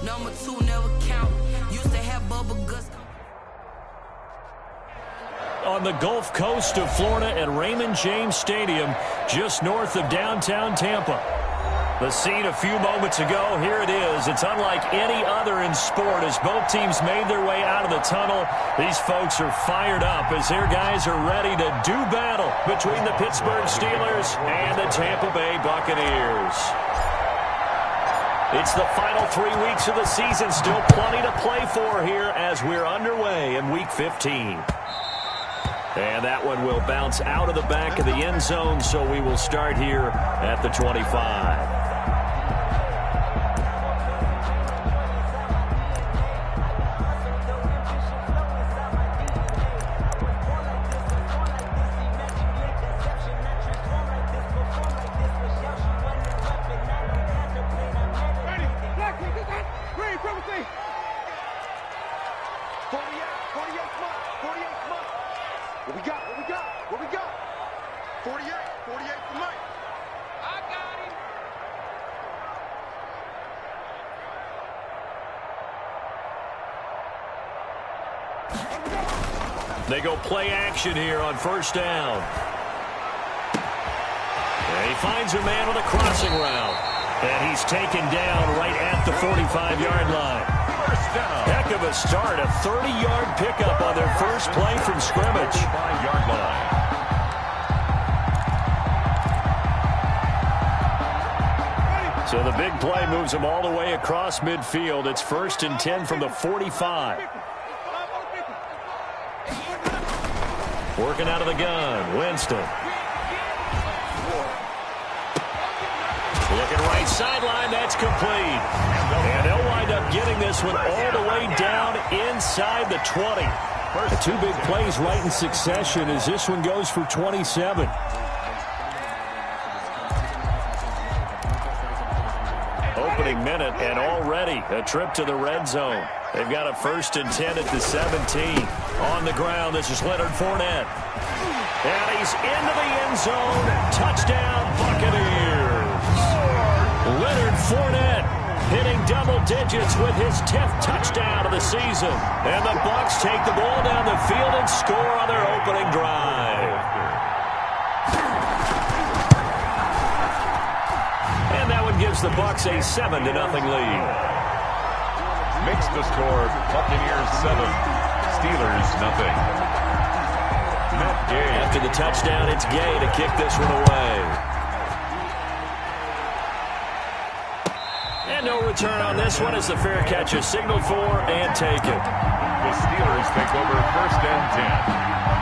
Number 2 never count. Used to have bubble guts. On the Gulf Coast of Florida at Raymond James Stadium, just north of downtown Tampa. The scene a few moments ago, here it is. It's unlike any other in sport as both teams made their way out of the tunnel. These folks are fired up as their guys are ready to do battle between the Pittsburgh Steelers and the Tampa Bay Buccaneers. It's the final 3 weeks of the season. Still plenty to play for here as we're underway in Week 15. And that one will bounce out of the back of the end zone, so we will start here at the 25. They go play action here on first down. And he finds a man with a crossing route. And he's taken down right at the 45-yard line. First down. Heck of a start. A 30-yard pickup on their first play from scrimmage. 45-yard line. So the big play moves them all the way across midfield. It's 1st and 10 from the 45. Working out of the gun, Winston. Looking right sideline, that's complete. And they'll wind up getting this one all the way down inside the 20. The two big plays right in succession as this one goes for 27. Opening minute, and already a trip to the red zone. They've got a 1st and 10 at the 17. On the ground, this is Leonard Fournette. And he's into the end zone. Touchdown, Buccaneers. Leonard Fournette hitting double digits with his 10th touchdown of the season. And the Bucs take the ball down the field and score on their opening drive. And that one gives the Bucs a 7-0 lead. Makes the score Buccaneers 7, Steelers 0. Matt Gay. After the touchdown, it's Gay to kick this one away. And no return on this one as the fair catch is signaled for and taken. The Steelers take over 1st and 10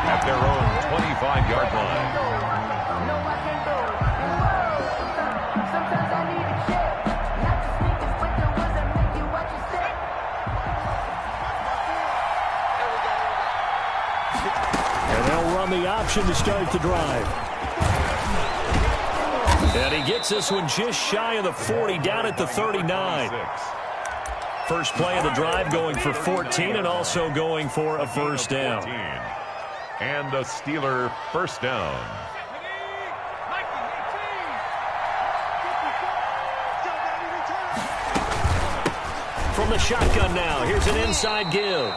at their own 25-yard line. The option to start the drive. And he gets this one just shy of the 40, down at the 39. First play of the drive going for 14 and also going for a first down. And a Steeler first down. From the shotgun now, here's an inside give.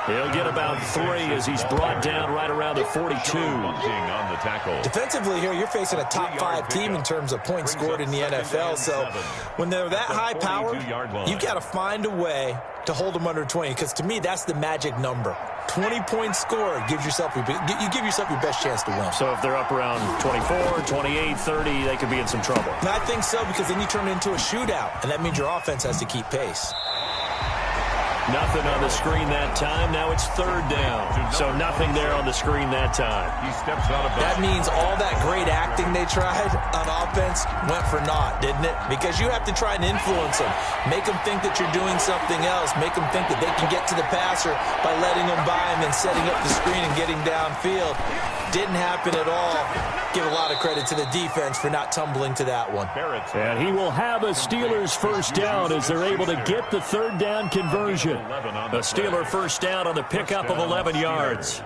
He'll get about 3 as he's brought down right around the 42. On the tackle. Defensively here, you're facing a top 5 team in terms of points scored in the NFL. So when they're that high powered, you've got to find a way to hold them under 20. Because to me, that's the magic number. 20 points scored gives yourself you give yourself your best chance to win. So if they're up around 24, 28, 30, they could be in some trouble. And I think so, because then you turn it into a shootout, and that means your offense has to keep pace. Nothing on the screen that time. Now it's 3rd down. So nothing there on the screen that time. He steps out of bounds. That means all that great acting they tried on offense went for naught, didn't it? Because you have to try and influence them. Make them think that you're doing something else. Make them think that they can get to the passer by letting them by him and setting up the screen and getting downfield. Didn't happen at all. Give a lot of credit to the defense for not tumbling to that one. And he will have a Steelers first down as they're able to get the 3rd down conversion. A Steeler first down on the pickup of 11 yards.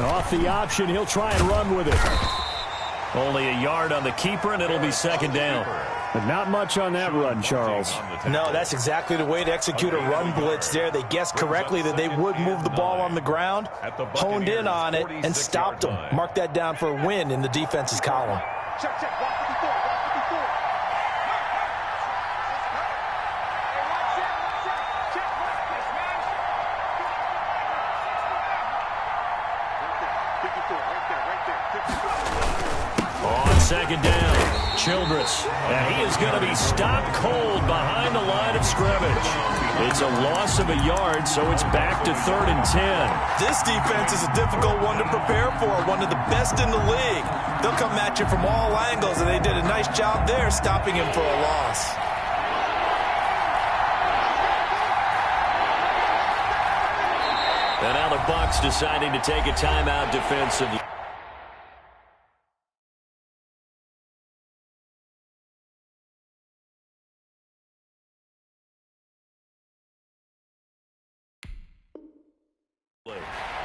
Off the option, he'll try and run with it. Only a yard on the keeper, and it'll be second down. But not much on that run, Charles. No, that's exactly the way to execute a run blitz there. They guessed correctly that they would move the ball on the ground, honed in on it, and stopped them. Mark that down for a win in the defense's column. On second down, Childress. And he is going to be stopped cold behind the line of scrimmage. It's a loss of a yard, so it's back to 3rd and 10. This defense is a difficult one to prepare for, one of the best in the league. They'll come at you from all angles, and they did a nice job there stopping him for a loss. And now the Bucs deciding to take a timeout defensively.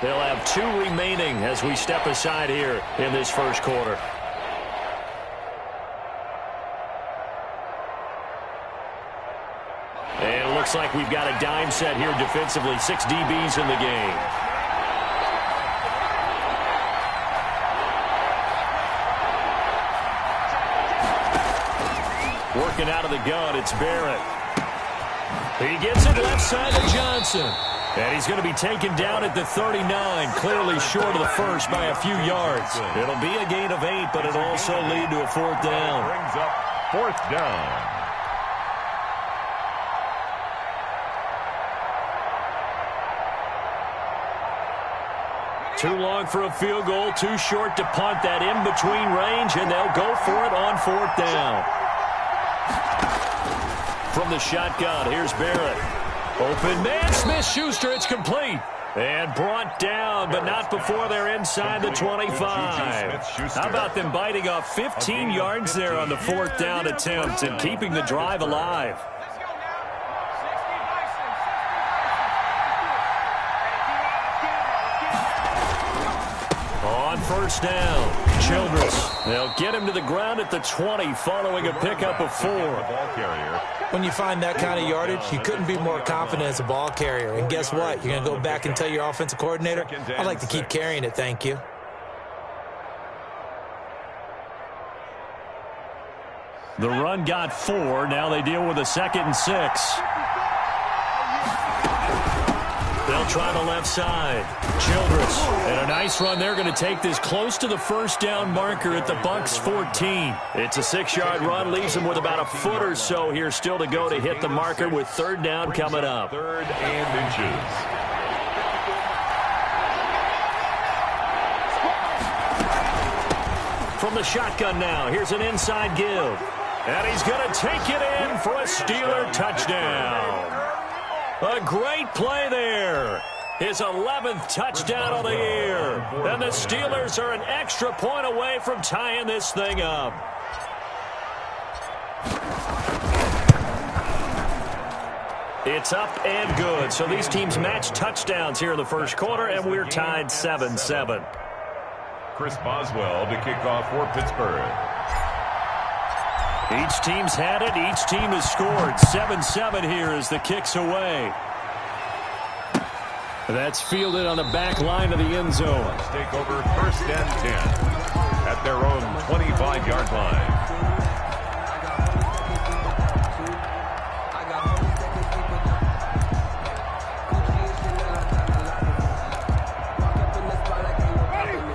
They'll have 2 remaining as we step aside here in this first quarter. And it looks like we've got a dime set here defensively. 6 DBs in the game. Working out of the gun, it's Barrett. He gets it left side to Johnson. And he's going to be taken down at the 39, clearly short of the first by a few yards. It'll be a gain of 8, but it'll also lead to a 4th down. Brings up 4th down. Too long for a field goal, too short to punt that in between range, and they'll go for it on 4th down. From the shotgun, here's Barrett. Open man, Smith-Schuster, it's complete. And brought down, but not before they're inside the 25. How about them biting off 15 yards there on the 4th down attempt and keeping the drive alive? On 1st down, Childress. They'll get him to the ground at the 20 following a pickup of 4. When you find that kind of yardage, you couldn't be more confident as a ball carrier. And guess what? You're going to go back and tell your offensive coordinator, I'd like to keep carrying it, thank you. The run got 4. Now they deal with a 2nd and 6. They'll try the left side. Childress. And a nice run. They're going to take this close to the 1st down marker at the Bucs 14. It's a 6-yard run. Leaves them with about a foot or so here still to go to hit the marker with 3rd down coming up. 3rd and inches. From the shotgun now. Here's an inside give. And he's going to take it in for a Steeler touchdown. A great play there. His 11th touchdown of the year. And the Steelers are an extra point away from tying this thing up. It's up and good. So these teams match touchdowns here in the first quarter, and we're tied 7-7. Chris Boswell to kick off for Pittsburgh. Each team's had it. Each team has scored. 7-7 here as the kick's away. That's fielded on the back line of the end zone. Let's take over 1st and 10 at their own 25-yard line.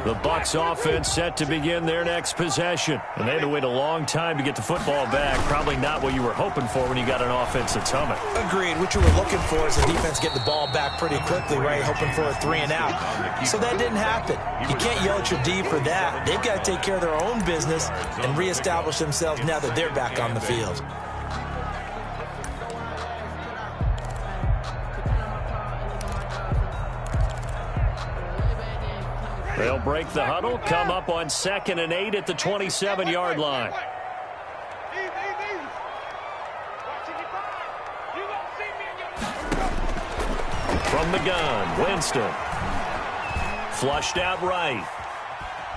The Bucs offense set to begin their next possession. And they had to wait a long time to get the football back. Probably not what you were hoping for when you got an offense that's humming. Agreed. What you were looking for is the defense get the ball back pretty quickly, right? Hoping for a 3 and out. So that didn't happen. You can't yell at your D for that. They've got to take care of their own business and reestablish themselves now that they're back on the field. They'll break the huddle, come up on 2nd and 8 at the 27-yard line. From the gun, Winston. Flushed out right.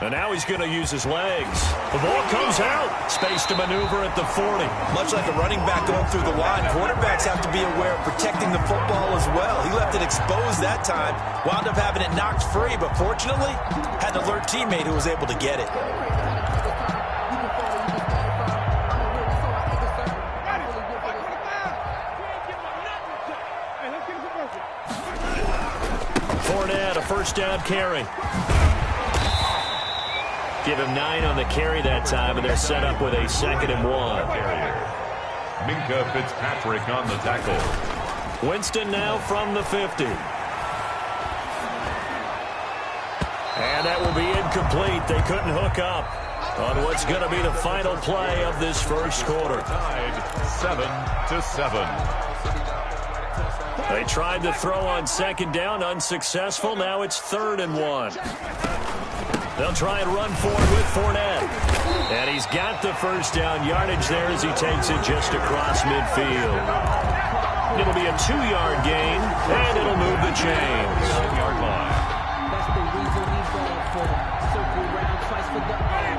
And now he's going to use his legs. The ball comes out. Space to maneuver at the 40. Much like a running back going through the line, quarterbacks have to be aware of protecting the football as well. He left it exposed that time, wound up having it knocked free, but fortunately, had an alert teammate who was able to get it. Fournette, a first down carry. Give him 9 on the carry that time, and they're set up with a 2nd and 1. Minka Fitzpatrick on the tackle. Winston now from the 50. And that will be incomplete. They couldn't hook up on what's going to be the final play of this first quarter. Tied 7-7. They tried to throw on 2nd down, unsuccessful. Now it's 3rd and 1. They'll try and run forward with Fournette. And he's got the first down yardage there as he takes it just across midfield. It'll be a 2-yard gain, and it'll move the chains. 1-yard line. That's the reason we ball for. Circle round twice for the encore.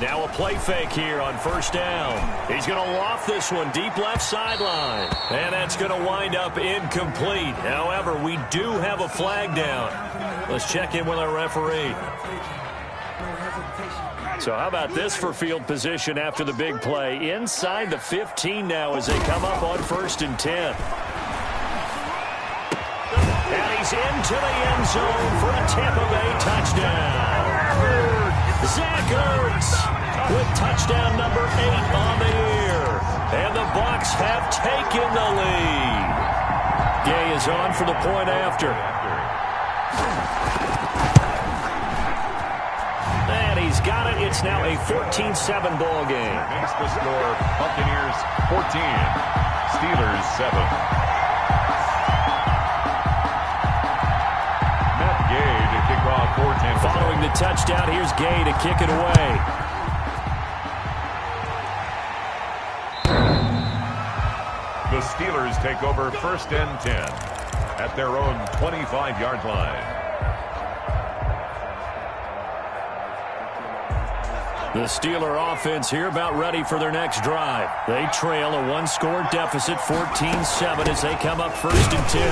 Now a play fake here on first down. He's going to loft this one deep left sideline. And that's going to wind up incomplete. However, we do have a flag down. Let's check in with our referee. So how about this for field position after the big play? Inside the 15 now as they come up on 1st and 10. And he's into the end zone for a Tampa Bay touchdown. Zach Ertz with touchdown number 8 on the year. And the Bucs have taken the lead. Gay is on for the point after. And he's got it. It's now a 14-7 ball game. Makes the score Buccaneers 14, Steelers 7. Following the touchdown, here's Gay to kick it away. The Steelers take over 1st and 10 at their own 25-yard line. The Steeler offense here about ready for their next drive. They trail a 1-score deficit, 14-7, as they come up 1st and 10.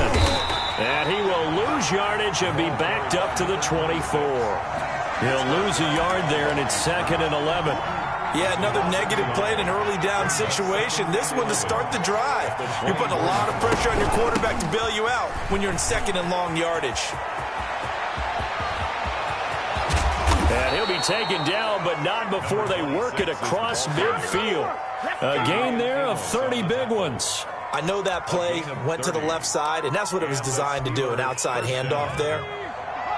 And he will lose yardage and be backed up to the 24. He'll lose a yard there, and it's 2nd and 11. Yeah, another negative play in an early down situation. This one to start the drive. You're putting a lot of pressure on your quarterback to bail you out when you're in 2nd and long yardage. And he'll be taken down, but not before they work it across midfield. A gain there of 30 big ones. I know that play went to the left side, and that's what it was designed to do, an outside handoff there.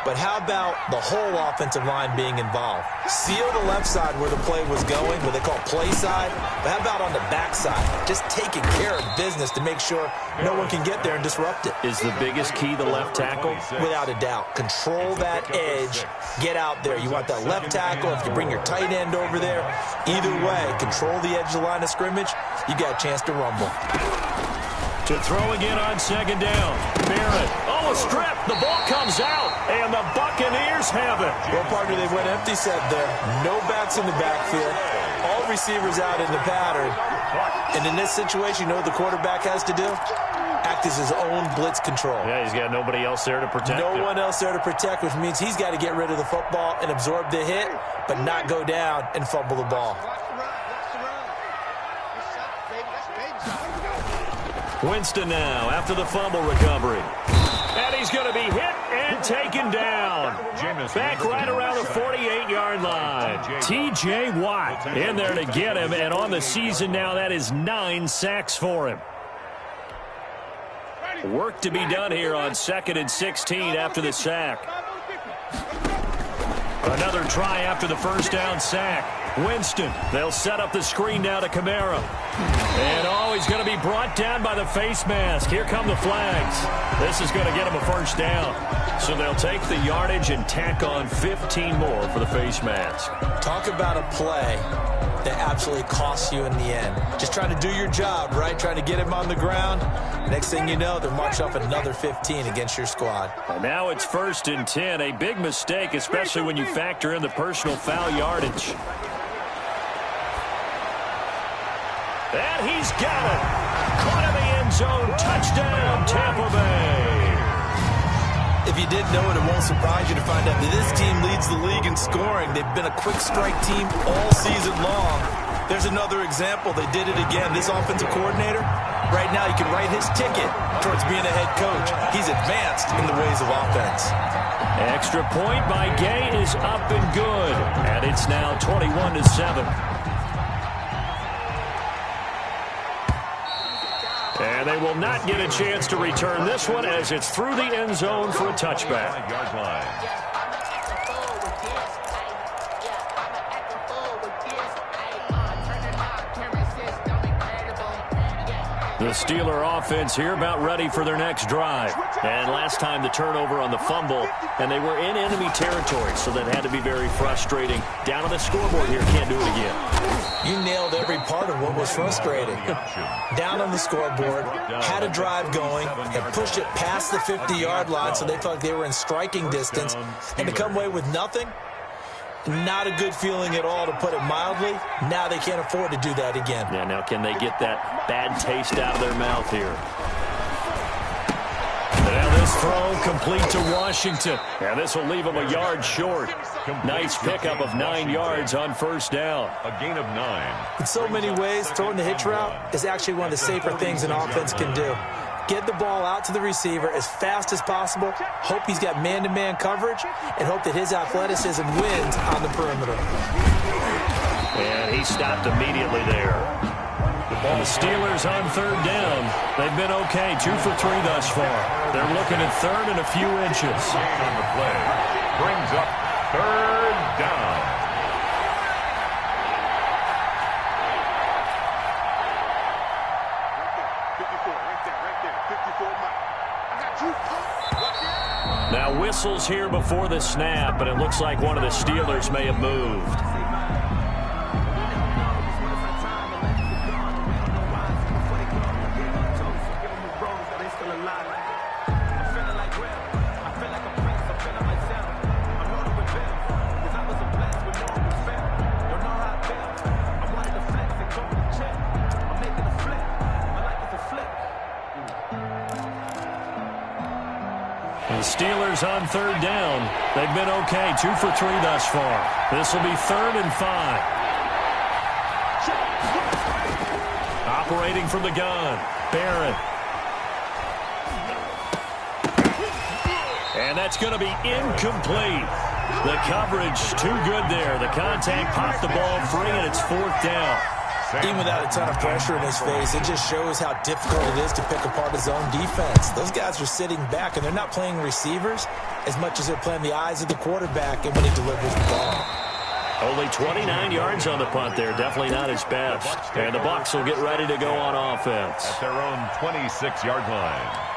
But how about the whole offensive line being involved? Seal the left side where the play was going, what they call play side. But how about on the back side? Just taking care of business to make sure no one can get there and disrupt it. Is the biggest key the left tackle? Without a doubt. Control that edge. Get out there. You want that left tackle. If you bring your tight end over there, either way, control the edge of the line of scrimmage, you got a chance to rumble. To throw again on 2nd down. Barrett. Oh, a strip. The ball comes out, and the Buccaneers have it. Well, partner, they went empty set there. No backs in the backfield. All receivers out in the pattern. And in this situation, you know what the quarterback has to do? Act as his own blitz control. Yeah, he's got nobody else there to protect him. No one else there to protect, which means he's got to get rid of the football and absorb the hit, but not go down and fumble the ball. Winston now after the fumble recovery. And he's going to be hit and taken down. Back right around the 48-yard line. T.J. Watt in there to get him. And on the season now, that is 9 sacks for him. Work to be done here on 2nd and 16 after the sack. Another try after the first down sack. Winston, they'll set up the screen now to Kamara. And he's going to be brought down by the face mask. Here come the flags. This is going to get him a first down. So they'll take the yardage and tack on 15 more for the face mask. Talk about a play that absolutely costs you in the end. Just trying to do your job, right? Trying to get him on the ground. Next thing you know, they're marching up another 15 against your squad. And now it's 1st and 10. A big mistake, especially when you factor in the personal foul yardage. And he's got it. Caught in the end zone. Touchdown, Tampa Bay. If you didn't know it, it won't surprise you to find out that this team leads the league in scoring. They've been a quick strike team all season long. There's another example. They did it again. This offensive coordinator, right now you can write his ticket towards being a head coach. He's advanced in the ways of offense. Extra point by Gay is up and good. And it's now 21-7. And they will not get a chance to return this one as it's through the end zone for a touchback. The Steeler offense here about ready for their next drive. And last time the turnover on the fumble, and they were in enemy territory, so that had to be very frustrating. Down on the scoreboard here, can't do it again. You nailed every part of what was frustrating. Down on the scoreboard, had a drive going, and pushed it past the 50-yard line so they felt like they were in striking distance, and to come away with nothing, not a good feeling at all, to put it mildly. Now they can't afford to do that again. Yeah, now can they get that bad taste out of their mouth here? Now this throw complete to Washington. And this will leave them a yard short. Nice pickup of 9 yards on first down. A gain of 9. In so many ways, throwing the hitch route is actually one of the safer things an offense can do. Get the ball out to the receiver as fast as possible, hope he's got man-to-man coverage, and hope that his athleticism wins on the perimeter. And he stopped immediately there. And the Steelers on third down. They've been okay, 2 for 3 thus far. They're looking at third and a few inches. On the play, brings up third down. Now whistles here before the snap, but it looks like one of the Steelers may have moved. Steelers on third down. They've been okay, 2 for 3 thus far. This will be 3rd and 5. Operating from the gun, Barrett. And that's going to be incomplete. The coverage too good there. The contact popped the ball free, and it's 4th down. Even without a ton of pressure in his face, it just shows how difficult it is to pick apart his own defense. Those guys are sitting back, and they're not playing receivers as much as they're playing the eyes of the quarterback and when he delivers the ball. Only 29 yards on the punt there. Definitely not his best. And the Bucs will get ready to go on offense. At their own 26-yard line.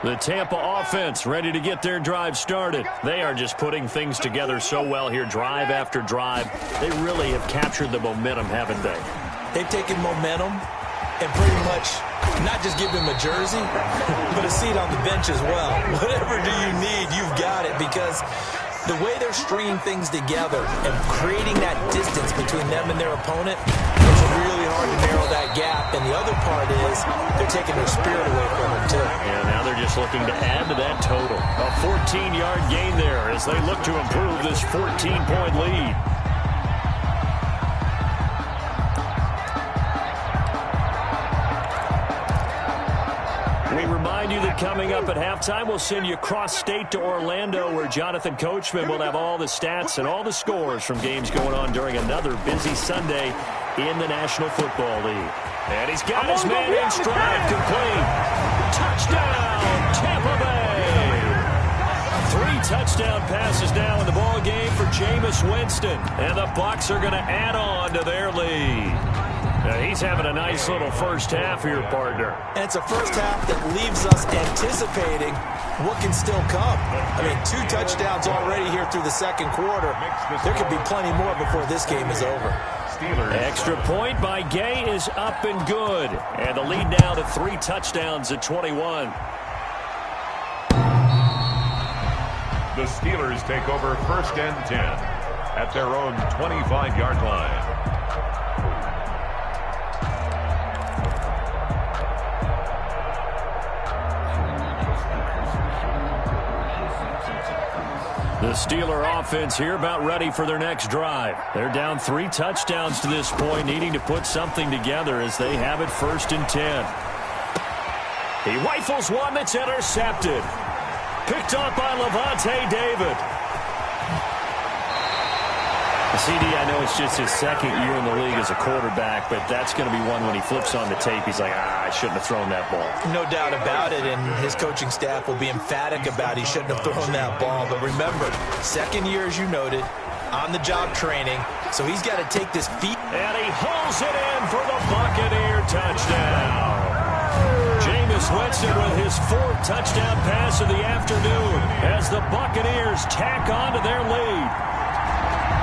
The Tampa offense ready to get their drive started. They are just putting things together so well here, drive after drive. They really have captured the momentum, haven't they? They've taken momentum and pretty much not just give him a jersey, but a seat on the bench as well. Whatever do you need, you've got it, because the way they're stringing things together and creating that distance between them and their opponent, it's really hard to narrow that gap. And the other part is they're taking their spirit away from them, too. Yeah, now they're just looking to add to that total. A 14-yard gain there as they look to improve this 14-point lead. We remind you that coming up at halftime, we'll send you cross-state to Orlando, where Jonathan Coachman will have all the stats and all the scores from games going on during another busy Sunday in the National Football League. And he's got his man in stride, complete. Touchdown, Tampa Bay! 3 touchdown passes now in the ball game for Jameis Winston. And the Bucs are going to add on to their lead. He's having a nice little first half here, partner. And it's a first half that leaves us anticipating what can still come. I mean, 2 touchdowns already here through the second quarter. There could be plenty more before this game is over. Extra point by Gay is up and good. And the lead now to 3 touchdowns at 21. The Steelers take over first and 10 at their own 25-yard line. The Steeler offense here about ready for their next drive. They're down 3 touchdowns to this point, needing to put something together as they have it first and 10. He rifles one that's intercepted. Picked up by Levante David. CD, I know it's just his second year in the league as a quarterback, but that's going to be one when he flips on the tape. He's like, I shouldn't have thrown that ball. No doubt about it, and his coaching staff will be emphatic about he shouldn't have thrown that ball. But remember, second year, as you noted, on-the-job training, so he's got to take this feet. And he hauls it in for the Buccaneer touchdown. Jameis Winston with his 4th touchdown pass of the afternoon as the Buccaneers tack on to their lead.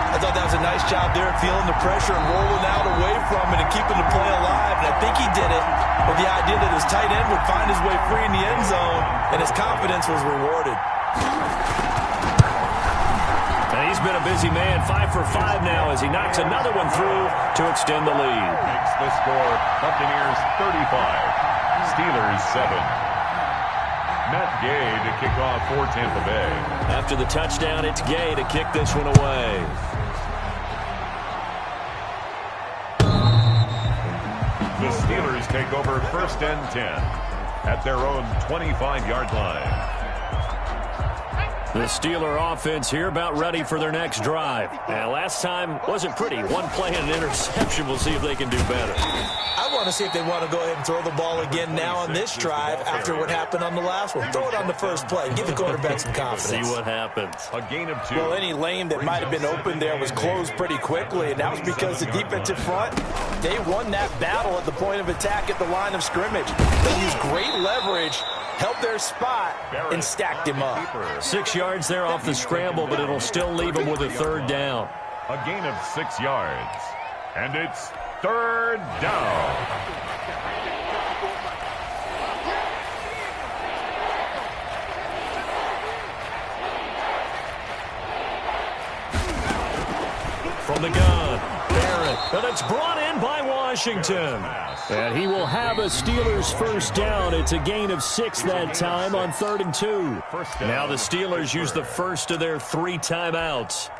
I thought that was a nice job there, feeling the pressure and rolling out away from it and keeping the play alive. And I think he did it with the idea that his tight end would find his way free in the end zone, and his confidence was rewarded. And he's been a busy man, 5 for 5 now as he knocks another one through to extend the lead. Makes the score Buccaneers 35, Steelers 7. Matt Gay to kick off for Tampa Bay. After the touchdown, it's Gay to kick this one away. The Steelers take over first and 10 at their own 25-yard line. The Steeler offense here about ready for their next drive. And last time wasn't pretty. 1 play and an interception. We'll see if they can do better. I want to see if they want to go ahead and throw the ball again now on this drive after what happened on the last one. Throw it on the first play. Give the quarterback some confidence. See what happens. A gain of 2. Well, any lane that might have been open there was closed pretty quickly, and that was because the defensive front, they won that battle at the point of attack at the line of scrimmage. They used great leverage, helped their spot, and stacked him up. 6 yards there off the scramble, but it'll still leave him with a 3rd down. A gain of 6 yards. And it's 3rd down. From the gun, Barrett, and it's brought in by Washington. And he will have a Steelers first down. It's a gain of 6 that time on 3rd and 2. Now the Steelers use the first of their 3 timeouts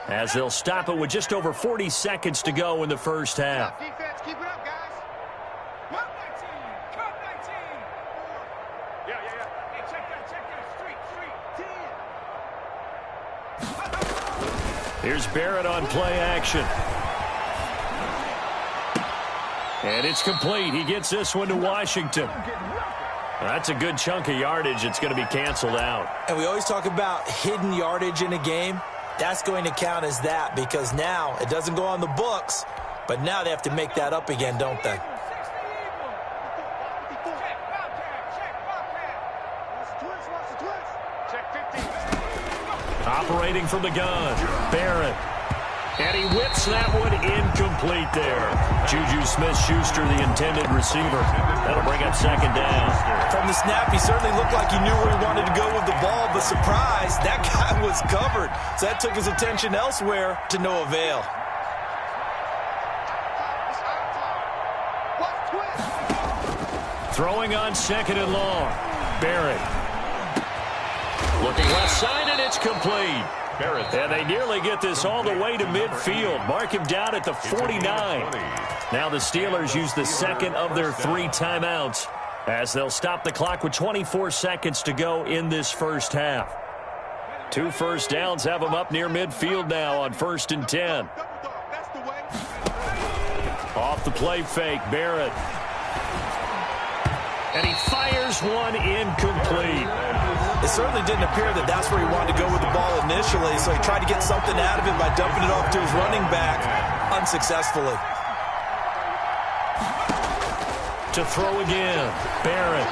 as they'll stop it with just over 40 seconds to go in the first half. Defense, keep it up, guys. Come 19. Yeah. Hey, check that. Street. 10. Here's Barrett on play action. And it's complete. He gets this one to Washington. That's a good chunk of yardage. It's going to be canceled out. And we always talk about hidden yardage in a game. That's going to count as that because now it doesn't go on the books, but now they have to make that up again, don't they? Operating from the gun, Barrett. And he whips that one incomplete there. Juju Smith-Schuster, the intended receiver. That'll bring up 2nd down. From the snap, he certainly looked like he knew where he wanted to go with the ball, but surprise, that guy was covered. So that took his attention elsewhere to no avail. Throwing on 2nd and long. Barrett. Looking left side, and it's complete. And they nearly get this all the way to midfield. Mark him down at the 49. Now the Steelers use the 2nd of their 3 timeouts as they'll stop the clock with 24 seconds to go in this first half. 2 first downs have them up near midfield now on 1st and 10. Off the play fake, Barrett. And he fires one incomplete. It certainly didn't appear that that's where he wanted to go with the ball initially, so he tried to get something out of it by dumping it off to his running back unsuccessfully. To throw again, Barrett.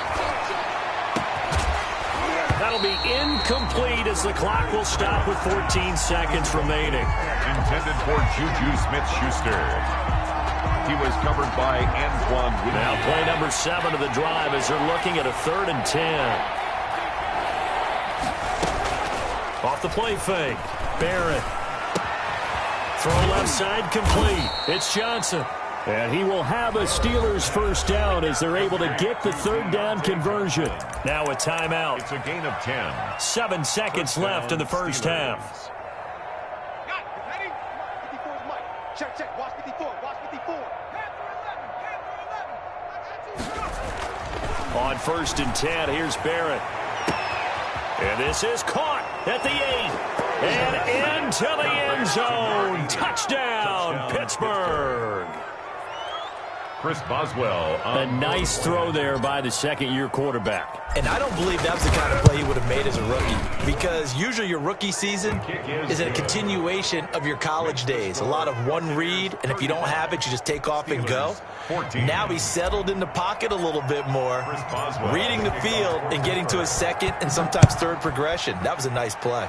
That'll be incomplete as the clock will stop with 14 seconds remaining. Intended for Juju Smith-Schuster. He was covered by Antoine Winfield. Now play number 7 of the drive as they're looking at a 3rd and 10. Off the play fake, Barrett. Throw left side complete. It's Johnson. And he will have a Steelers first down as they're able to get the 3rd down conversion. Now a timeout. It's a gain of 10. 7 seconds left in the first half. Got it. Ready? 54 is Mike. Check, check. Watch 54. Watch 54. Head for 11. Head for 11. I got you. On 1st and 10, here's Barrett. And this is caught at the 8. And into the end zone. Touchdown, Pittsburgh. Chris Boswell. A nice throw there by the second-year quarterback. And I don't believe that was the kind of play he would have made as a rookie, because usually your rookie season is a continuation of your college days. A lot of one read, and if you don't have it, you just take off and go. Now he's settled in the pocket a little bit more, reading the field and getting to his second and sometimes third progression. That was a nice play.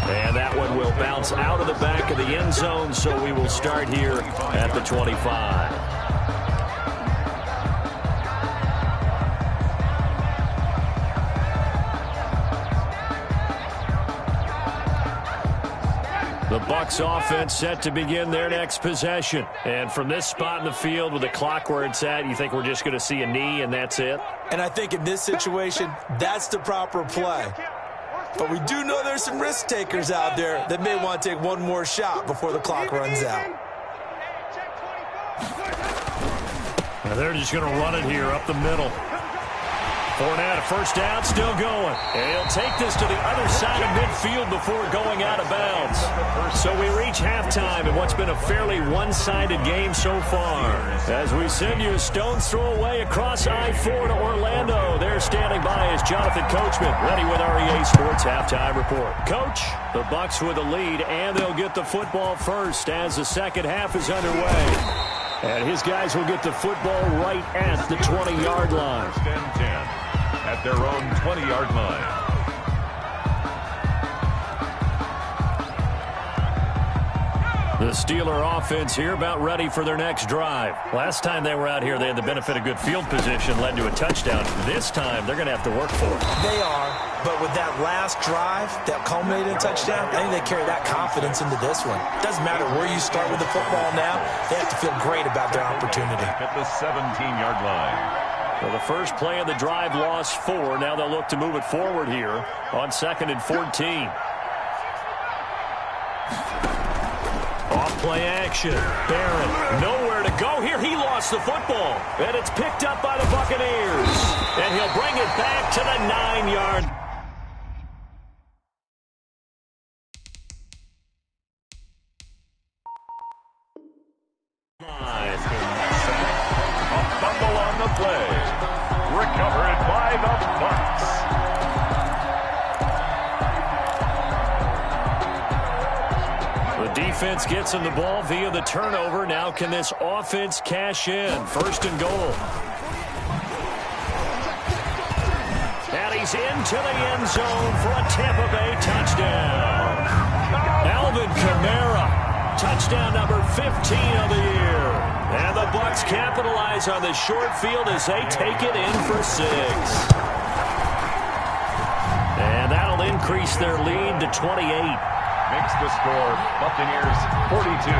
And that one will bounce out of the back of the end zone, so we will start here at the 25. The Bucs offense set to begin their next possession. And from this spot in the field with the clock where it's at, you think we're just going to see a knee and that's it? And I think in this situation, that's the proper play. But we do know there's some risk takers out there that may want to take one more shot before the clock runs out. Now they're just going to run it here up the middle. Fournette, a first down, still going. And he'll take this to the other side of midfield before going out of bounds. So we reach halftime in what's been a fairly one-sided game so far. As we send you a stone's throw away across I-4 to Orlando. There standing by is Jonathan Coachman, ready with our EA Sports Halftime Report. Coach, the Bucs with the lead, and they'll get the football first as the second half is underway. And his guys will get the football right at the 20-yard line. First and 10 at their own 20-yard line. The Steeler offense here about ready for their next drive. Last time they were out here, they had the benefit of good field position, led to a touchdown. This time, they're going to have to work for it. They are, but with that last drive that culminated in a touchdown, I think they carry that confidence into this one. Doesn't matter where you start with the football now, they have to feel great about their opportunity. At the 17-yard line. Well, the first play of the drive lost 4. Now they'll look to move it forward here on 2nd and 14. Off-play action. Barrett, nowhere to go here. He lost the football, and it's picked up by the Buccaneers. And he'll bring it back to the 9-yard. A fumble on the play. Recovered by the Bucs. The defense gets him the ball via the turnover. Now can this offense cash in? 1st and goal. And he's into the end zone for a Tampa Bay touchdown. Alvin Kamara, touchdown number 15 of the year. And the Bucs capitalize on the short field as they take it in for 6. And that'll increase their lead to 28. Makes the score Buccaneers 42.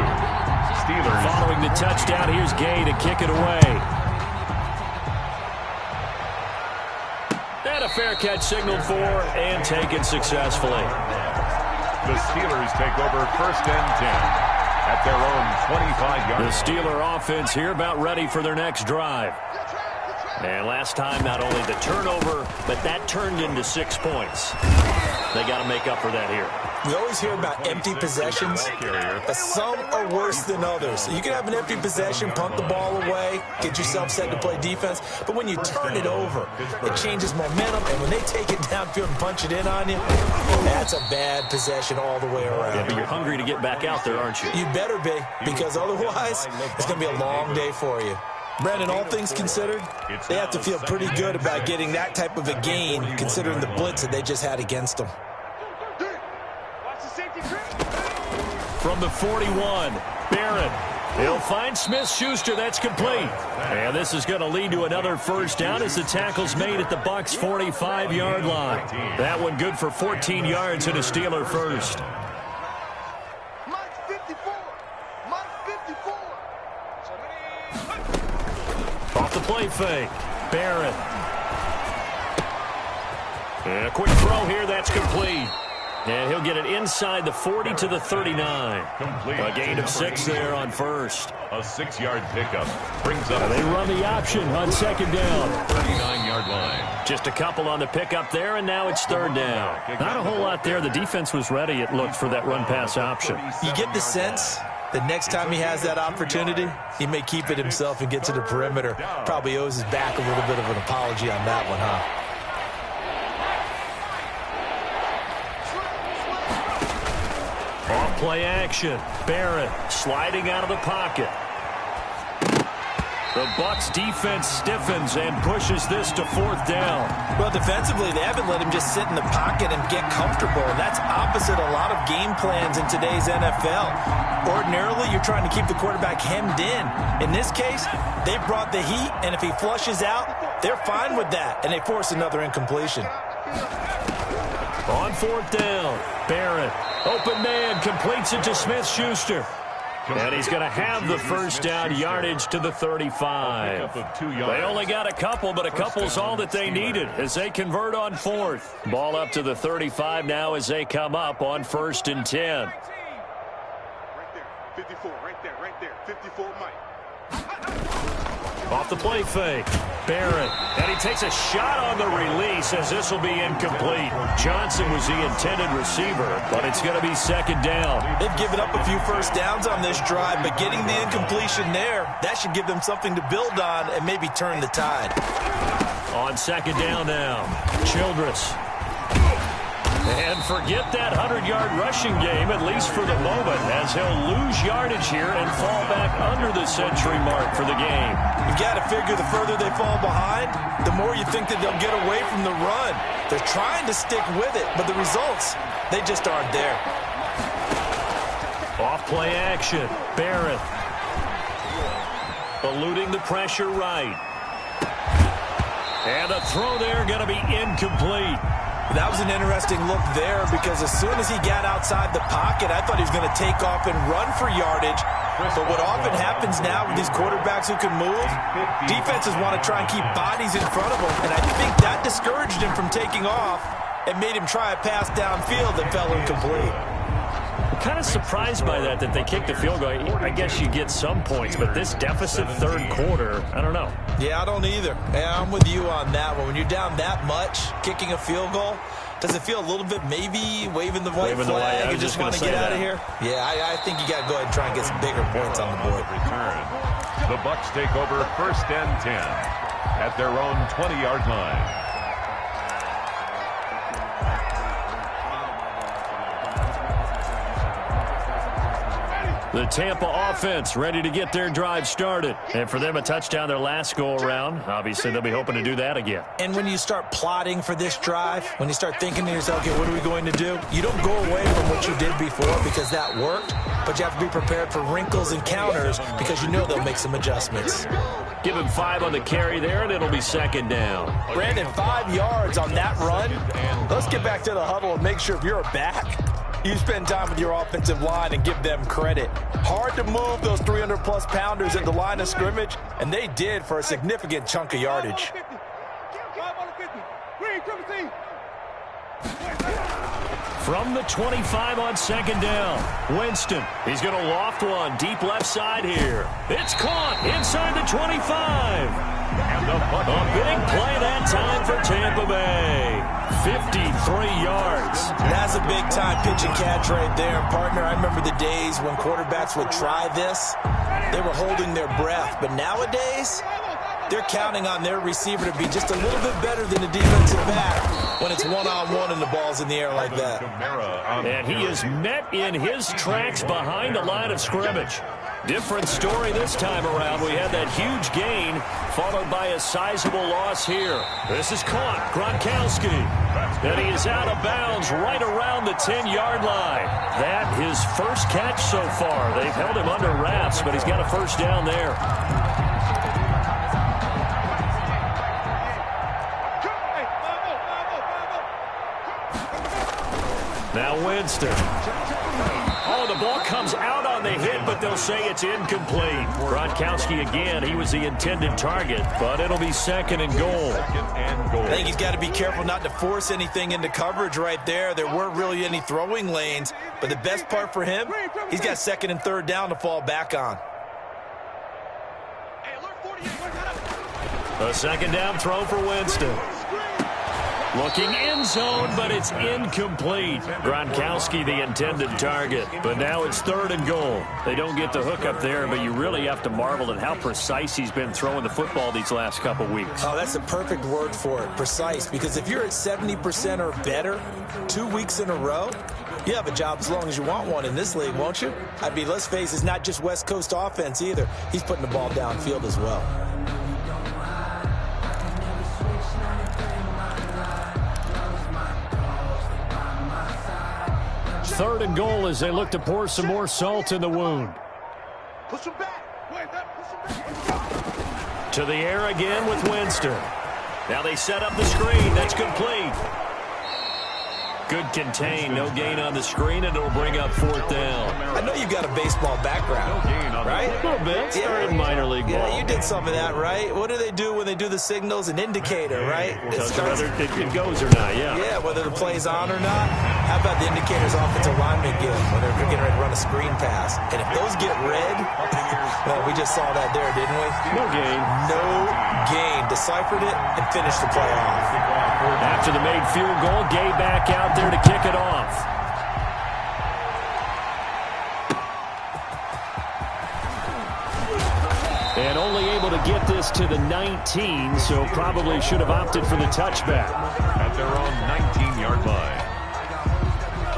Steelers. Following the touchdown, here's Gay to kick it away. And a fair catch signaled for and taken successfully. The Steelers take over 1st and 10 at their own 25-yard line. The Steeler offense here about ready for their next drive. And last time, not only the turnover, but that turned into 6 points. They got to make up for that here. We always hear about empty possessions, but some are worse than others. You can have an empty possession, punt the ball away, get yourself set to play defense, but when you turn it over, it changes momentum, and when they take it downfield and punch it in on you, that's a bad possession all the way around. Yeah, but you're hungry to get back out there, aren't you? You better be, because otherwise, it's going to be a long day for you. Brandon, all things considered, they have to feel pretty good about getting that type of a gain, considering the blitz that they just had against them. From the 41, Barrett. He'll find Smith-Schuster. That's complete. And this is going to lead to another first down as the tackle's made at the Bucs' 45-yard line. That one good for 14 yards and a Steeler first. Mike 54. Mike 54. Off the play fake. Barrett. And a quick throw here. That's complete. And he'll get it inside the 40 to the 39. Complete. A gain of 6 there on first. A 6-yard pickup brings up. They run the option on second down. 39-yard line. Just a couple on the pickup there, and now it's third down. Not a whole lot there. The defense was ready, it looked, for that run-pass option. You get the sense that next time he has that opportunity, he may keep it himself and get to the perimeter. Probably owes his back a little bit of an apology on that one, huh? Off play action. Barrett sliding out of the pocket. The Bucs defense stiffens and pushes this to fourth down. Well, defensively, they haven't let him just sit in the pocket and get comfortable. And that's opposite a lot of game plans in today's NFL. Ordinarily, you're trying to keep the quarterback hemmed in. In this case, they brought the heat, and if he flushes out, they're fine with that, and they force another incompletion. On fourth down, Barrett. Open man, completes it to Smith-Schuster. And he's going to have the first down, yardage to the 35. They only got a couple, but a couple's all that they needed as they convert on fourth. Ball up to the 35 now as they come up on first and 10. Right there. 54. Right there. 54 Mike. Off the play fake. Barrett. And he takes a shot on the release as this will be incomplete. Johnson was the intended receiver, but it's going to be second down. They've given up a few first downs on this drive, but getting the incompletion there, that should give them something to build on and maybe turn the tide. On second down now, Childress. And forget that 100-yard rushing game, at least for the moment, as he'll lose yardage here and fall back under the century mark for the game. You've got to figure the further they fall behind, the more you think that they'll get away from the run. They're trying to stick with it, but the results, they just aren't there. Off play action, Barrett. Eluding the pressure right. And a throw there going to be incomplete. That was an interesting look there because as soon as he got outside the pocket, I thought he was going to take off and run for yardage. But what often happens now with these quarterbacks who can move, defenses want to try and keep bodies in front of them. And I think that discouraged him from taking off and made him try a pass downfield that fell incomplete. Kind of surprised by that they kicked the field goal. I guess you get some points, but this deficit third quarter, I don't know. Yeah, I don't either. Yeah, I'm with you on that one. When you're down that much, kicking a field goal, does it feel a little bit maybe waving the white flag and just want to get out of here? Yeah, I think you got to go ahead and try and get some bigger points on the board. Return. The Bucs take over first and 10 at their own 20-yard line. The Tampa offense ready to get their drive started. And for them, a touchdown their last go-around. Obviously, they'll be hoping to do that again. And when you start plotting for this drive, when you start thinking to yourself, okay, what are we going to do? You don't go away from what you did before because that worked, but you have to be prepared for wrinkles and counters because you know they'll make some adjustments. Give him 5 on the carry there, and it'll be second down. Brandon, 5 yards on that run. Let's get back to the huddle and make sure if you're back, you spend time with your offensive line and give them credit. Hard to move those 300-plus pounders at the line of scrimmage, and they did for a significant chunk of yardage. From the 25 on second down, Winston. He's going to loft one deep left side here. It's caught inside the 25. And the A big play that time for Tampa Bay. 53 yards. That's a big-time pitch and catch right there. Partner, I remember the days when quarterbacks would try this. They were holding their breath. But nowadays, they're counting on their receiver to be just a little bit better than the defensive back when it's one-on-one and the ball's in the air like that. And he is met in his tracks behind the line of scrimmage. Different story this time around. We had that huge gain followed by a sizable loss here. This is caught. Gronkowski. And he is out of bounds right around the 10-yard line. That his first catch so far. They've held him under wraps, but he's got a first down there. Now Winston. Oh, the ball comes out on the hit, but they'll say it's incomplete. Gronkowski again, he was the intended target, but it'll be second and goal. I think he's got to be careful not to force anything into coverage right there. There weren't really any throwing lanes, but the best part for him, he's got second and third down to fall back on. A second down throw for Winston. Looking end zone, but it's incomplete. Gronkowski, the intended target. But now it's third and goal. They don't get the hook up there, but you really have to marvel at how precise he's been throwing the football these last couple weeks. Oh, that's a perfect word for it, precise. Because if you're at 70% or better 2 weeks in a row, you have a job as long as you want one in this league, won't you? I mean, let's face it, it's not just West Coast offense either. He's putting the ball downfield as well. Third and goal as they look to pour some more salt in the wound. Push him back. Push him back. To the air again with Winston. Now they set up the screen. That's complete. Good contain. No gain on the screen, and it'll bring up fourth down. I know you've got a baseball background, right? A little bit. Started in minor league ball. Yeah, you did some of that, right? What do they do when they do the signals? An indicator, right? Whether it goes or not, yeah. Yeah, whether the play's on or not. How about the indicators offensive linemen give when they're getting ready to run a screen pass? And if those get red, well, we just saw that there, didn't we? No gain. No gain. Deciphered it and finished the play off. After the made field goal, Gay back out there to kick it off. And only able to get this to the 19, so probably should have opted for the touchback. At their own 19-yard line.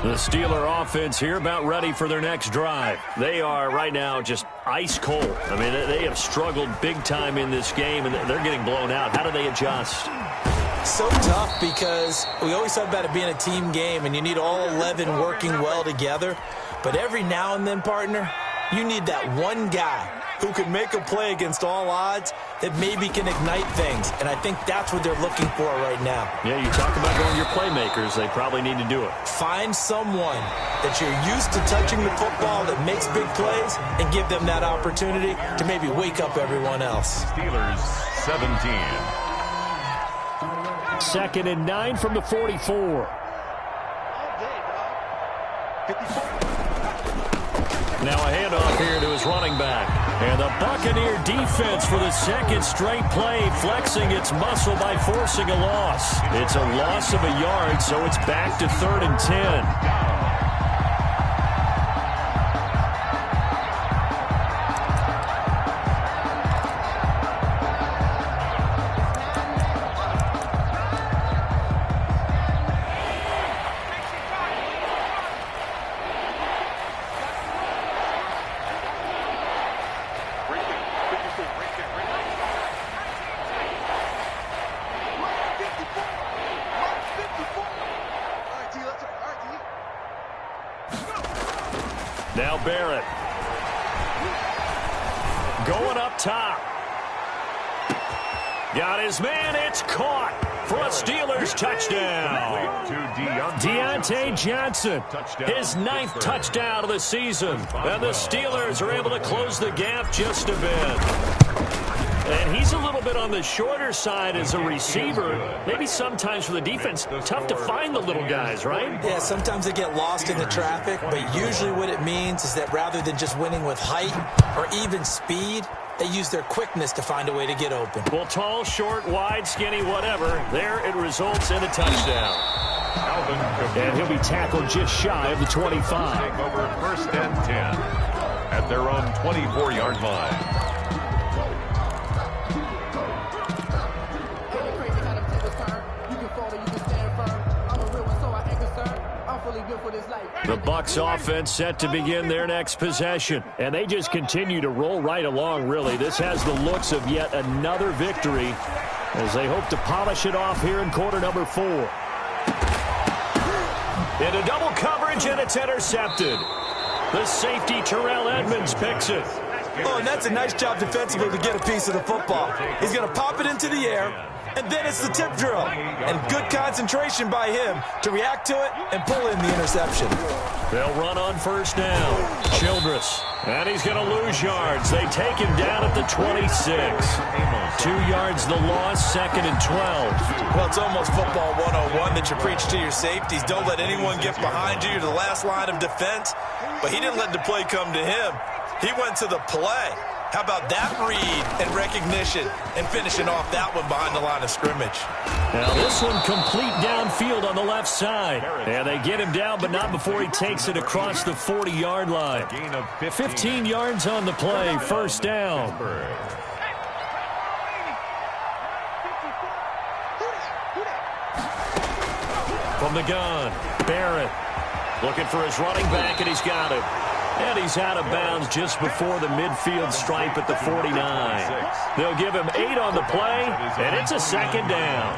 The Steeler offense here about ready for their next drive. They are right now just ice cold. I mean, they have struggled big time in this game, and they're getting blown out. How do they adjust? So tough because we always talk about it being a team game, and you need all 11 working well together. But every now and then, partner, you need that one guy who can make a play against all odds that maybe can ignite things. And I think that's what they're looking for right now. Yeah, you talk about going your playmakers. They probably need to do it. Find someone that you're used to touching the football that makes big plays and give them that opportunity to maybe wake up everyone else. Steelers 17. Second and 9 from the 44. Now a handoff here to his running back. And the Buccaneer defense for the second straight play, flexing its muscle by forcing a loss. It's a loss of a yard, so it's back to 3rd and 10. Now Barrett. Going up top. Got his man. It's caught for a Steelers touchdown. Deontay Johnson, his 9th touchdown of the season. And the Steelers are able to close the gap just a bit. And he's a little bit on the shorter side as a receiver. Maybe sometimes for the defense, tough to find the little guys, right? Yeah, sometimes they get lost in the traffic, but usually what it means is that rather than just winning with height or even speed, They use their quickness to find a way to get open. Well, tall, short, wide, skinny, whatever. There it results in a touchdown. And he'll be tackled just shy of the 25. Take over first and 10 at their own 24-yard line. The Bucs offense set to begin their next possession, and they just continue to roll right along, really. This has the looks of yet another victory as they hope to polish it off here in quarter number 4. Into double coverage, and it's intercepted. The safety, Terrell Edmonds, picks it. Oh, and that's a nice job defensively to get a piece of the football. He's going to pop it into the air, and then it's the tip drill. And good concentration by him to react to it and pull in the interception. They'll run on first down. Childress. And he's going to lose yards. They take him down at the 26. 2 yards the loss, second and 12. Well, it's almost football 101 that you preach to your safeties. Don't let anyone get behind you. You're the last line of defense. But he didn't let the play come to him. He went to the play. How about that read and recognition and finishing off that one behind the line of scrimmage? Now this one complete downfield on the left side. And they get him down, but not before he takes it across the 40-yard line. 15 yards on the play, first down. From the gun, Barrett looking for his running back, and he's got it. And he's out of bounds just before the midfield stripe at the 49. They'll give him 8 on the play, and it's a second down.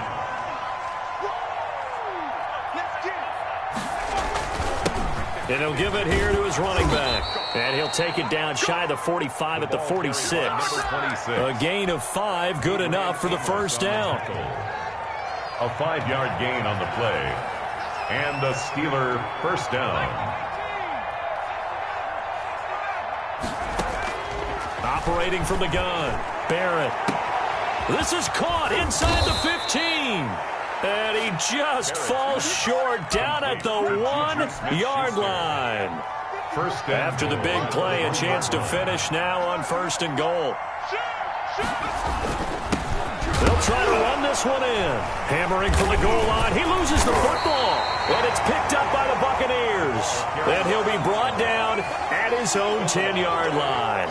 And he'll give it here to his running back. And he'll take it down shy of the 45 at the 46. A gain of 5, good enough for the first down. A 5-yard gain on the play. And a Steeler first down. Operating from the gun, Barrett. This is caught inside the 15. And he just falls short down at the 1-yard line. After the big play, a chance to finish now on first and goal. They'll try to run this one in. Hammering from the goal line. He loses the football. And it's picked up by the Buccaneers. And he'll be brought down at his own 10-yard line.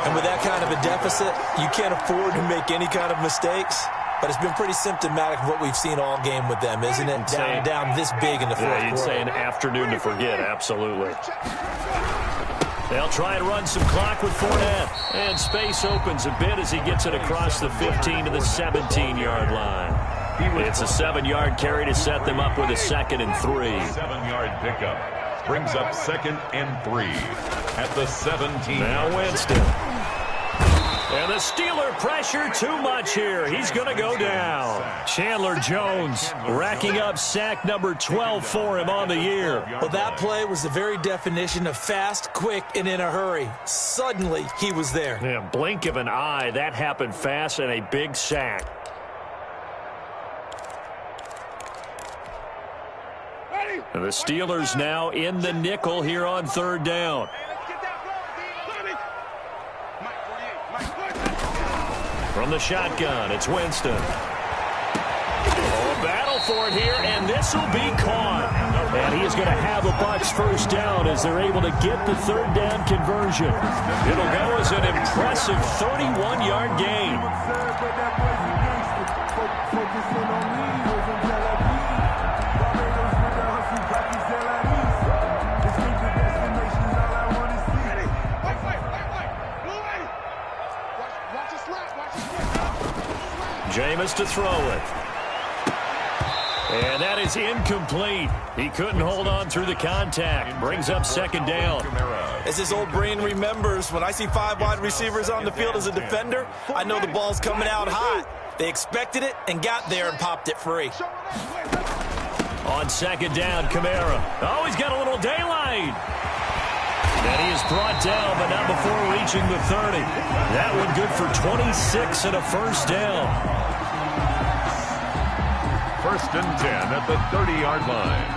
And with that kind of a deficit, you can't afford to make any kind of mistakes. But it's been pretty symptomatic of what we've seen all game with them, isn't it? Down this big in the fourth quarter. You'd say an afternoon to forget, absolutely. They'll try and run some clock with Fournette. And space opens a bit as he gets it across the 15 to the 17-yard line. It's a 7-yard carry to set them up with a second and 3. 7-yard pickup brings up second and 3 at the 17. Now Winston. And the Steeler pressure too much here. He's going to go down. Chandler Jones racking up sack number 12 for him on the year. Well, that play was the very definition of fast, quick, and in a hurry. Suddenly, he was there. Yeah, blink of an eye. That happened fast and a big sack. And the Steelers now in the nickel here on third down. From the shotgun, it's Winston. Oh, battle for it here, and this will be caught. And he is going to have a Bucs first down as they're able to get the third down conversion. It'll go as an impressive 31-yard gain. Jameis to throw it. And that is incomplete. He couldn't hold on through the contact. Brings up second down. As his old brain remembers, when I see 5 wide receivers on the field as a defender, I know the ball's coming out hot. They expected it and got there and popped it free. On second down, Kamara. Oh, he's got a little daylight. And he is brought down, but not before reaching the 30. That one good for 26 and a first down. First and 10 at the 30-yard line.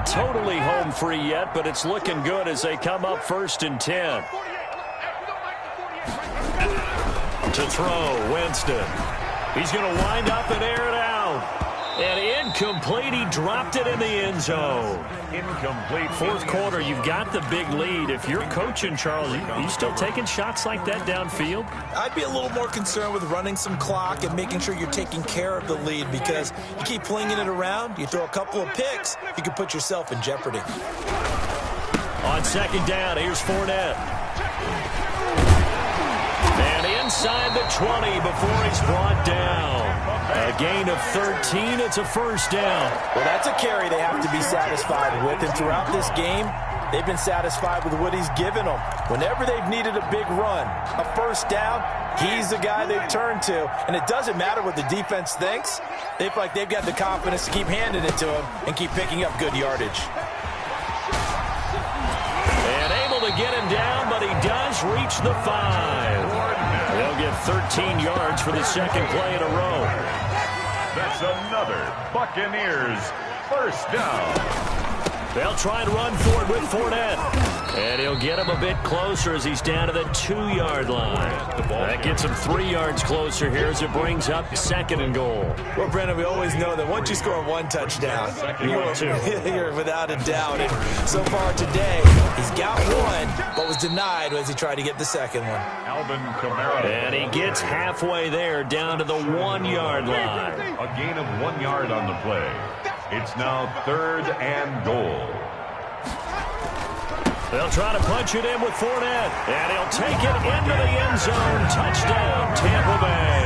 not totally home free yet, but it's looking good as they come up 1st and 10. To throw, Winston. He's going to wind up and air it out. And incomplete. He dropped it in the end zone. Incomplete. Fourth quarter, you've got the big lead. If you're coaching, Charles, are you still taking shots like that downfield? I'd be a little more concerned with running some clock and making sure you're taking care of the lead, because you keep flinging it around, you throw a couple of picks, you can put yourself in jeopardy. On 2nd down, here's Fournette. And inside the 20 before he's brought down. A gain of 13. It's a 1st down. Well, that's a carry they have to be satisfied with. And throughout this game, they've been satisfied with what he's given them. Whenever they've needed a big run, a 1st down, he's the guy they've turned to. And it doesn't matter what the defense thinks. They feel like they've got the confidence to keep handing it to him and keep picking up good yardage. And able to get him down, but he does reach the 5. They'll get 13 yards for the 2nd play in a row. That's another Buccaneers 1st down. They'll try and run for it with Fournette. And he'll get him a bit closer as he's down to the 2-yard line. That gets him 3 yards closer here as it brings up 2nd and goal. Well, Brandon, we always know that once you score 1 touchdown, you're without a doubt. And so far today, he's got 1, but was denied as he tried to get the 2nd one. Alvin Kamara. And he gets halfway there, down to the 1-yard line. A gain of 1 yard on the play. It's now 3rd and goal. They'll try to punch it in with Fournette, and he'll take it into the end zone. Touchdown, Tampa Bay.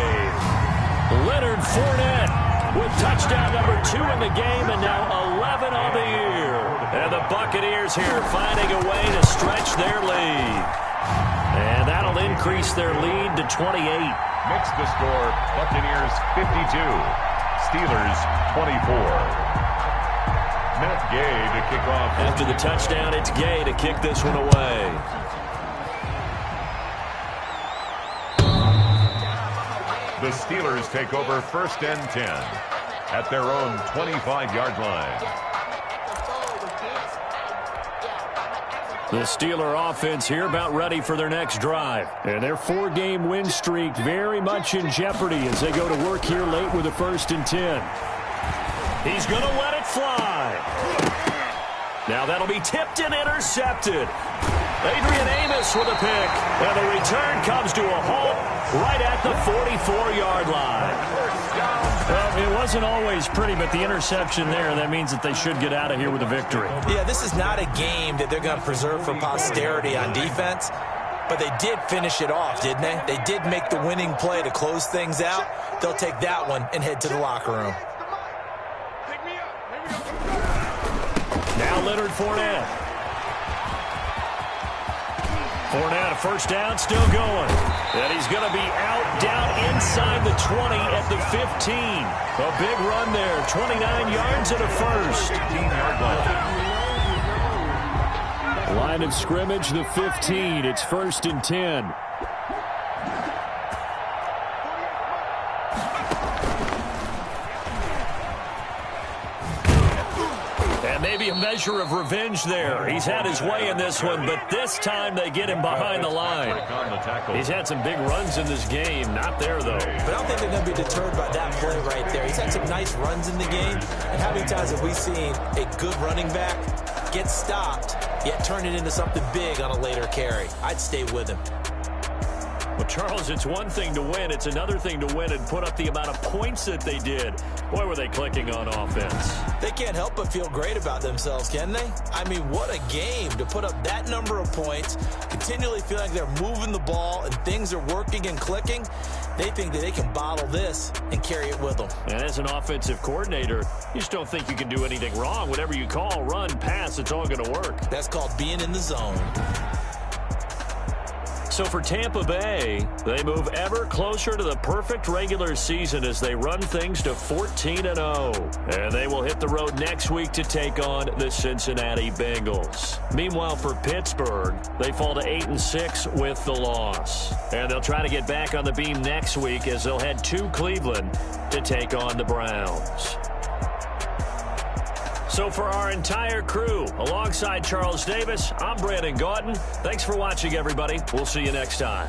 Leonard Fournette with touchdown number 2 in the game, and now 11 on the year. And the Buccaneers here finding a way to stretch their lead. And that'll increase their lead to 28. Makes the score Buccaneers 52, Steelers 24. Matt Gay to kick off. After the touchdown, it's Gay to kick this one away. The Steelers take over 1st and 10 at their own 25-yard line. The Steeler offense here about ready for their next drive. And their 4-game win streak very much in jeopardy as they go to work here late with a 1st and 10. He's going to let it fly. Now that'll be tipped and intercepted. Adrian Amos with a pick. And the return comes to a halt right at the 44-yard line. Well, it wasn't always pretty, but the interception there, that means that they should get out of here with a victory. Yeah, this is not a game that they're going to preserve for posterity on defense, but they did finish it off, didn't they? They did make the winning play to close things out. They'll take that one and head to the locker room. Now Leonard Fournette. Fournette, a 1st down, still going. And he's going to be out down inside the 20 at the 15. A big run there, 29 yards and a 1st. 15-yard line. Line of scrimmage, the 15. It's 1st and 10. And maybe a measure of revenge there. He's had his way in this one, but this time they get him behind the line. He's had some big runs in this game. Not there, though. But I don't think they're going to be deterred by that play right there. He's had some nice runs in the game. And how many times have we seen a good running back get stopped, yet turn it into something big on a later carry? I'd stay with him. Well, Charles, it's one thing to win. It's another thing to win and put up the amount of points that they did. Boy, were they clicking on offense. They can't help but feel great about themselves, can they? I mean, what a game to put up that number of points, continually feel like they're moving the ball and things are working and clicking. They think that they can bottle this and carry it with them. And as an offensive coordinator, you just don't think you can do anything wrong. Whatever you call, run, pass, it's all going to work. That's called being in the zone. So for Tampa Bay, they move ever closer to the perfect regular season as they run things to 14-0. And they will hit the road next week to take on the Cincinnati Bengals. Meanwhile, for Pittsburgh, they fall to 8-6 with the loss. And they'll try to get back on the beam next week as they'll head to Cleveland to take on the Browns. So for our entire crew, alongside Charles Davis, I'm Brandon Gaudin. Thanks for watching, everybody. We'll see you next time.